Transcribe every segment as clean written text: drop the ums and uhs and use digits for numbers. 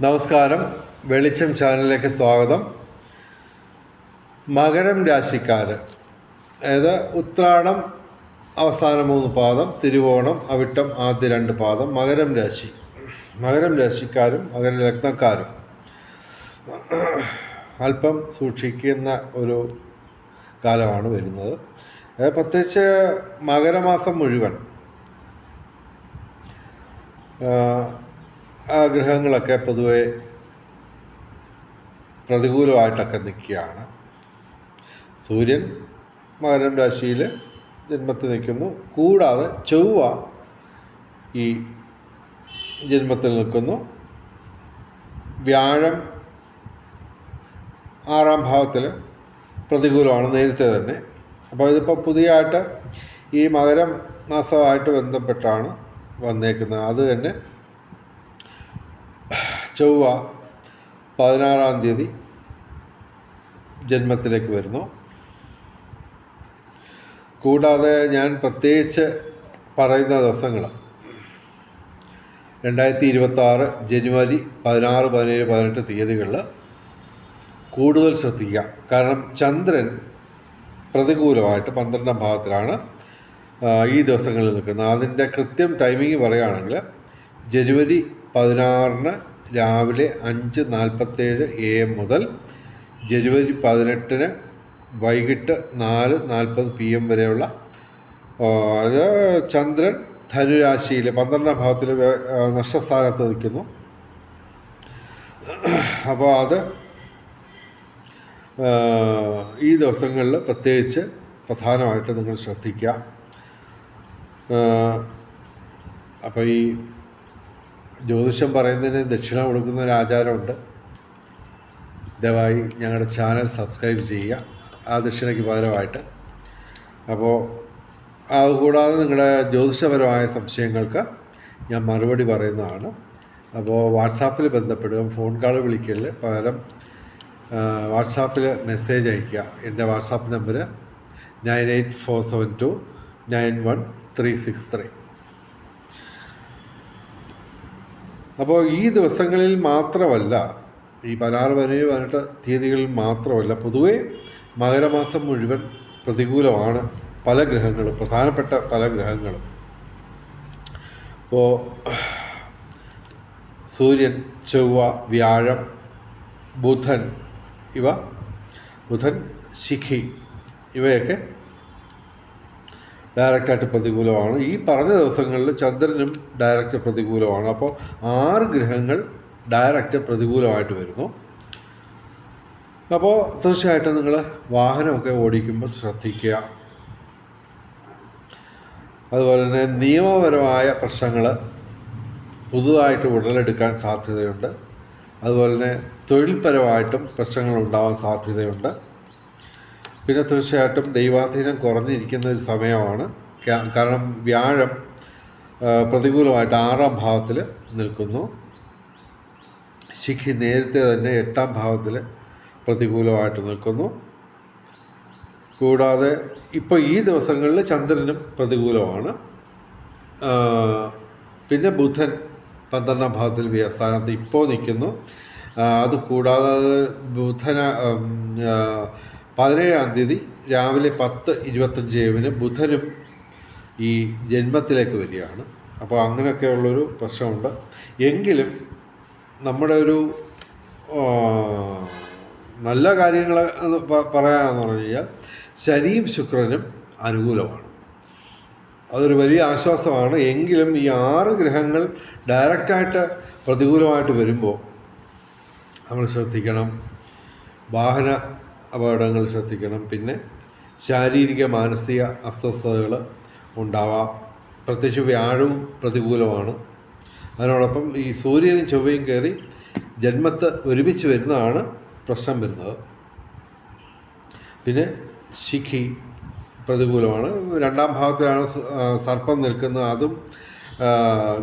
നമസ്കാരം, വെളിച്ചം ചാനലിലേക്ക് സ്വാഗതം. മകരം രാശിക്കാർ, അതായത് ഉത്രാടം അവസാന 3 പാദം, തിരുവോണം അവിട്ടം ആദ്യ 2 പാദം, മകരം രാശിക്കാരും മകര ലഗ്നക്കാരും അല്പം സൂക്ഷിക്കുന്ന ഒരു കാലമാണ് വരുന്നത്. പ്രത്യേകിച്ച് മകരമാസം മുഴുവൻ ഗ്രഹങ്ങളൊക്കെ പൊതുവെ പ്രതികൂലമായിട്ടൊക്കെ നിൽക്കുകയാണ്. സൂര്യൻ മകരം രാശിയിൽ ജന്മത്തിൽ നിൽക്കുന്നു. കൂടാതെ ചൊവ്വ ഈ ജന്മത്തിൽ നിൽക്കുന്നു. വ്യാഴം 6-ാം ഭാവത്തിൽ പ്രതികൂലമാണ് നേരത്തെ തന്നെ. അപ്പോൾ ഇതിപ്പോൾ പുതിയതായിട്ട് ഈ മകരം മാസമായിട്ട് ബന്ധപ്പെട്ടാണ് വന്നേക്കുന്നത്. അത് തന്നെ ചൊവ്വ 16-ാം തീയതി ജന്മത്തിലേക്ക് വരുന്നു. കൂടാതെ ഞാൻ പ്രത്യേകിച്ച് പറയുന്ന ദിവസങ്ങൾ 2026 ജനുവരി 16, 17, 18 തീയതികളിൽ കൂടുതൽ ശ്രദ്ധിക്കുക. കാരണം ചന്ദ്രൻ പ്രതികൂലമായിട്ട് 12-ാം ഭാവത്തിലാണ് ഈ ദിവസങ്ങളിൽ നിൽക്കുന്നത്. അതിൻ്റെ കൃത്യം ടൈമിങ് പറയുകയാണെങ്കിൽ ജനുവരി 16-ന് രാവിലെ 5:47 AM മുതൽ ജനുവരി 18-ന് വൈകിട്ട് 4:40 PM വരെയുള്ള അത് ചന്ദ്രൻ ധനുരാശിയിൽ 12-ാം ഭാവത്തിൽ നഷ്ടസ്ഥാനത്ത് നിൽക്കുന്നു. അപ്പോൾ അത് ഈ ദിവസങ്ങളിൽ പ്രത്യേകിച്ച് പ്രധാനമായിട്ട് നിങ്ങൾ ശ്രദ്ധിക്കുക. അപ്പോൾ ഈ ജ്യോതിഷം പറയുന്നതിന് ദക്ഷിണ കൊടുക്കുന്ന ഒരു ആചാരമുണ്ട്. ദയവായി ഞങ്ങളുടെ ചാനൽ സബ്സ്ക്രൈബ് ചെയ്യുക ആ ദക്ഷിണയ്ക്ക് പകരമായിട്ട്. അപ്പോൾ അതുകൂടാതെ നിങ്ങളുടെ ജ്യോതിഷപരമായ സംശയങ്ങൾക്ക് ഞാൻ മറുപടി പറയുന്നതാണ്. അപ്പോൾ വാട്സാപ്പിൽ ബന്ധപ്പെടുക, ഫോൺ കോൾ വിളിക്കൽ പകരം വാട്സാപ്പിൽ മെസ്സേജ് അയയ്ക്കുക. എൻ്റെ വാട്സാപ്പ് നമ്പർ 9847291363. അപ്പോൾ ഈ ദിവസങ്ങളിൽ മാത്രമല്ല, ഈ 16, 17, 18 തീയതികളിൽ മാത്രമല്ല, പൊതുവേ മകരമാസം മുഴുവൻ പ്രതികൂലമാണ് പല ഗ്രഹങ്ങളും, പ്രധാനപ്പെട്ട പല ഗ്രഹങ്ങളും. ഇപ്പോൾ സൂര്യൻ, ചൊവ്വ, വ്യാഴം, ബുധൻ, ശിഖി ഇവയൊക്കെ ഡയറക്റ്റായിട്ട് പ്രതികൂലമാണ്. ഈ പറഞ്ഞ ദിവസങ്ങളിൽ ചന്ദ്രനും ഡയറക്റ്റ് പ്രതികൂലമാണ്. അപ്പോൾ 6 ഗ്രഹങ്ങൾ ഡയറക്റ്റ് പ്രതികൂലമായിട്ട് വരുന്നു. അപ്പോൾ തീർച്ചയായിട്ടും നിങ്ങൾ വാഹനമൊക്കെ ഓടിക്കുമ്പോൾ ശ്രദ്ധിക്കുക. അതുപോലെ തന്നെ നിയമപരമായ പ്രശ്നങ്ങൾ പുതുതായിട്ട് ഉടലെടുക്കാൻ സാധ്യതയുണ്ട്. അതുപോലെ തന്നെ തൊഴിൽപരമായിട്ടും പ്രശ്നങ്ങൾ ഉണ്ടാവാൻ സാധ്യതയുണ്ട്. പിന്നെ തീർച്ചയായിട്ടും ദൈവാധീനം കുറഞ്ഞിരിക്കുന്ന ഒരു സമയമാണ്. കാരണം വ്യാഴം പ്രതികൂലമായിട്ട് 6-ാം ഭാവത്തിൽ നിൽക്കുന്നു. ശിഖി നേരത്തെ തന്നെ 8-ാം ഭാവത്തിൽ പ്രതികൂലമായിട്ട് നിൽക്കുന്നു. കൂടാതെ ഇപ്പോൾ ഈ ദിവസങ്ങളിൽ ചന്ദ്രനും പ്രതികൂലമാണ്. പിന്നെ ബുധൻ 12-ാം ഭാവത്തിൽ സ്ഥാനത്ത് ഇപ്പോൾ നിൽക്കുന്നു. അതുകൂടാതെ ബുധന 17-ാം തീയതി രാവിലെ 10:25 AM ബുധനും ഈ ജന്മത്തിലേക്ക് വരികയാണ്. അപ്പോൾ അങ്ങനെയൊക്കെയുള്ളൊരു പ്രശ്നമുണ്ട്. എങ്കിലും നമ്മുടെ ഒരു നല്ല കാര്യങ്ങൾ പറയാമെന്ന് പറഞ്ഞു കഴിഞ്ഞാൽ ശനിയും ശുക്രനും അനുകൂലമാണ്. അതൊരു വലിയ ആശ്വാസമാണ്. എങ്കിലും ഈ 6 ഗ്രഹങ്ങൾ ഡയറക്റ്റായിട്ട് പ്രതികൂലമായിട്ട് വരുമ്പോൾ നമ്മൾ ശ്രദ്ധിക്കണം. വാഹന അപകടങ്ങൾ ശ്രദ്ധിക്കണം. പിന്നെ ശാരീരിക മാനസിക അസ്വസ്ഥതകൾ ഉണ്ടാവാം. പ്രത്യേകിച്ച് വ്യാഴവും പ്രതികൂലമാണ്. അതിനോടൊപ്പം ഈ സൂര്യനും ചൊവ്വയും കയറി ജന്മത്ത് ഒരുമിച്ച് വരുന്നതാണ് പ്രശ്നം വരുന്നത്. പിന്നെ ശിഖി പ്രതികൂലമാണ്. 2-ാം ഭാവത്തിലാണ് സർപ്പം നിൽക്കുന്നത്. അതും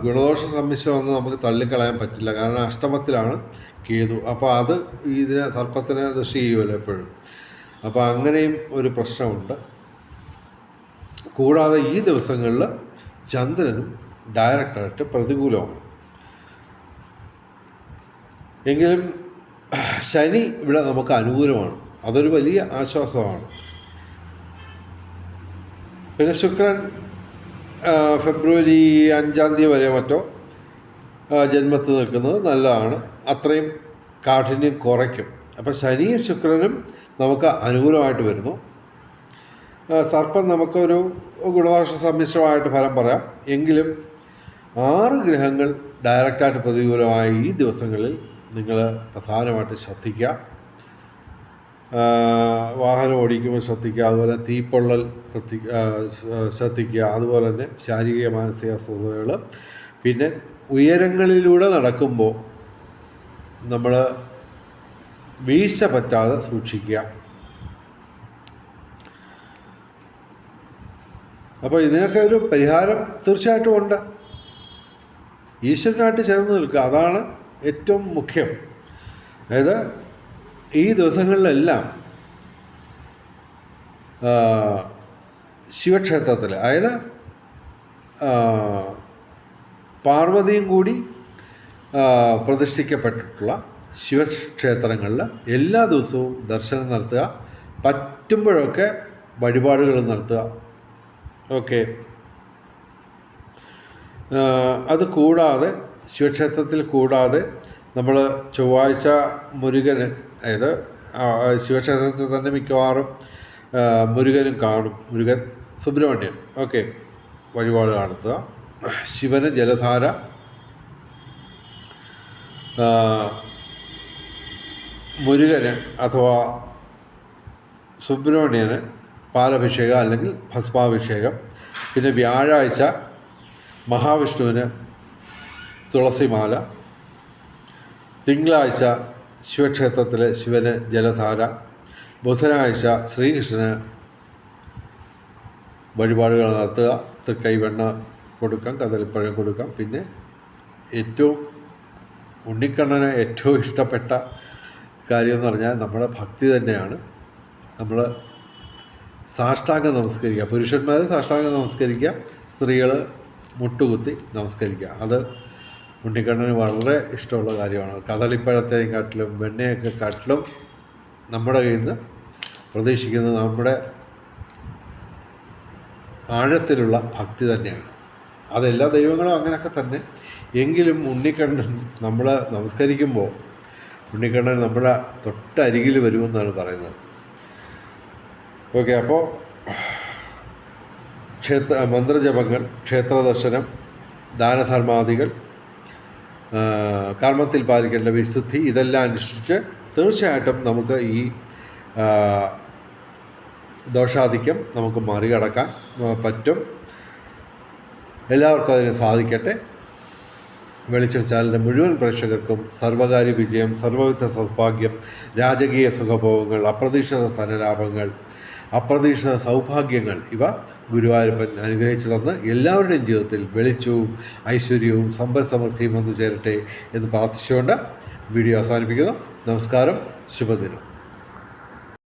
ഗുണദോഷ സമ്മിശ്രമൊന്നും നമുക്ക് തള്ളിക്കളയാൻ പറ്റില്ല. കാരണം അഷ്ടമത്തിലാണ് കേതു. അപ്പോൾ അത് ഇതിനെ സർപ്പത്തിനെ ദൃഷ്ടി ചെയ്യുമല്ലോ എപ്പോഴും. അപ്പോൾ അങ്ങനെയും ഒരു പ്രശ്നമുണ്ട്. കൂടാതെ ഈ ദിവസങ്ങളിൽ ചന്ദ്രനും ഡയറക്റ്റായിട്ട് പ്രതികൂലമാണ്. എങ്കിലും ശനി ഇവിടെ നമുക്ക് അനുകൂലമാണ്, അതൊരു വലിയ ആശ്വാസമാണ്. പിന്നെ ശുക്രൻ ഫെബ്രുവരി 5-ാം തീയതി വരെ മറ്റോ ജന്മത്തിൽ നിൽക്കുന്നത് നല്ലതാണ്, അത്രയും കാഠിന്യം കുറയ്ക്കും. അപ്പോൾ ശനിയും ശുക്രനും നമുക്ക് അനുകൂലമായിട്ട് വരുന്നു. സർപ്പം നമുക്കൊരു ഗുണദോഷ സമ്മിശ്രമായിട്ട് ഫലം പറയാം. എങ്കിലും 6 ഗ്രഹങ്ങൾ ഡയറക്റ്റായിട്ട് പ്രതികൂലമായ ഈ ദിവസങ്ങളിൽ നിങ്ങൾ പ്രധാനമായിട്ട് ശ്രദ്ധിക്കുക. വാഹനം ഓടിക്കുമ്പോൾ ശ്രദ്ധിക്കുക, അതുപോലെ തീപ്പൊള്ളൽ ശ്രദ്ധിക്കുക, അതുപോലെ തന്നെ ശാരീരിക മാനസിക അസ്വസ്ഥതകൾ. പിന്നെ ഉയരങ്ങളിലൂടെ നടക്കുമ്പോൾ നമ്മൾ വീഴ്ച പറ്റാതെ സൂക്ഷിക്കുക. അപ്പോൾ ഇതിനൊക്കെ ഒരു പരിഹാരം തീർച്ചയായിട്ടും ഉണ്ട്. ഈശ്വരനായിട്ട് ചേർന്ന് നിൽക്കുക, അതാണ് ഏറ്റവും മുഖ്യം. അതായത് ഈ ദിവസങ്ങളിലെല്ലാം ശിവക്ഷേത്രത്തിൽ, അതായത് പാർവതിയും കൂടി പ്രതിഷ്ഠിക്കപ്പെട്ടിട്ടുള്ള ശിവക്ഷേത്രങ്ങളിൽ എല്ലാ ദിവസവും ദർശനം നടത്തുക, പറ്റുമ്പോഴൊക്കെ വഴിപാടുകൾ നടത്തുക. ഓക്കെ. അത് കൂടാതെ ശിവക്ഷേത്രത്തിൽ കൂടാതെ നമ്മൾ ചൊവ്വാഴ്ച മുരുകന്, അതായത് ശിവക്ഷേത്രത്തിൽ തന്നെ മിക്കവാറും മുരുകനും കാണും, മുരുകൻ സുബ്രഹ്മണ്യൻ, ഓക്കെ, വഴിപാട് നടത്തുക. ശിവന് ജലധാര, മുരുകന് അഥവാ സുബ്രഹ്മണ്യന് പാലഭിഷേകം അല്ലെങ്കിൽ ഭസ്മാഭിഷേകം. പിന്നെ വ്യാഴാഴ്ച മഹാവിഷ്ണുവിന് തുളസിമാല. തിങ്കളാഴ്ച ശിവക്ഷേത്രത്തിലെ ശിവന് ജലധാര. ബുധനാഴ്ച ശ്രീകൃഷ്ണന് വഴിപാടുകൾ നടത്തുക, തൃക്കൈവെണ്ണ കൊടുക്കാം, കദളിപ്പഴം കൊടുക്കാം. പിന്നെ ഉണ്ണിക്കണ്ണന് ഏറ്റവും ഇഷ്ടപ്പെട്ട കാര്യം എന്ന് പറഞ്ഞാൽ നമ്മുടെ ഭക്തി തന്നെയാണ്. നമ്മൾ സാഷ്ടാംഗം നമസ്കരിക്കുക, പുരുഷന്മാർ സാഷ്ടാംഗം നമസ്കരിക്കുക, സ്ത്രീകൾ മുട്ടുകുത്തി നമസ്കരിക്കുക. അത് ഉണ്ണിക്കണ്ണന് വളരെ ഇഷ്ടമുള്ള കാര്യമാണ്. കദളിപ്പഴത്തെയും കാട്ടിലും വെണ്ണയൊക്കെ കാട്ടിലും നമ്മുടെ കയ്യിൽ നിന്ന് പ്രതീക്ഷിക്കുന്നത് നമ്മുടെ ആഴത്തിലുള്ള ഭക്തി തന്നെയാണ്. അതെല്ലാ ദൈവങ്ങളും അങ്ങനെയൊക്കെ തന്നെ. എങ്കിലും ഉണ്ണിക്കണ്ണൻ നമ്മൾ നമസ്കരിക്കുമ്പോൾ ഉണ്ണിക്കണ്ണൻ നമ്മുടെ തൊട്ടരികിൽ വരുമെന്നാണ് പറയുന്നത്. ഓക്കെ. അപ്പോൾ മന്ത്രജപങ്ങൾ, ക്ഷേത്രദർശനം, ദാനധർമാദികൾ, കർമ്മത്തിൽ പാലിക്കേണ്ട വിശുദ്ധി, ഇതെല്ലാം അനുഷ്ഠിച്ച് തീർച്ചയായിട്ടും നമുക്ക് ഈ ദോഷാധിക്യം നമുക്ക് മറികടക്കാൻ പറ്റും. എല്ലാവർക്കും അതിന് സാധിക്കട്ടെ. വെളിച്ചം ചാനലിൻ്റെ മുഴുവൻ പ്രേക്ഷകർക്കും സർവകാര്യ വിജയം, സർവവിധ സൗഭാഗ്യം, രാജകീയ സുഖഭോഗങ്ങൾ, അപ്രതീക്ഷിത ധനലാഭങ്ങൾ, അപ്രതീക്ഷിത സൗഭാഗ്യങ്ങൾ ഇവ ഗുരുവായൂരപ്പൻ അനുഗ്രഹിച്ചു തന്ന് എല്ലാവരുടെയും ജീവിതത്തിൽ വെളിച്ചവും ഐശ്വര്യവും സമ്പൽ സമൃദ്ധിയും വന്നു ചേരട്ടെ എന്ന് പ്രാർത്ഥിച്ചുകൊണ്ട് വീഡിയോ അവസാനിപ്പിക്കുന്നു. നമസ്കാരം, ശുഭദിനം.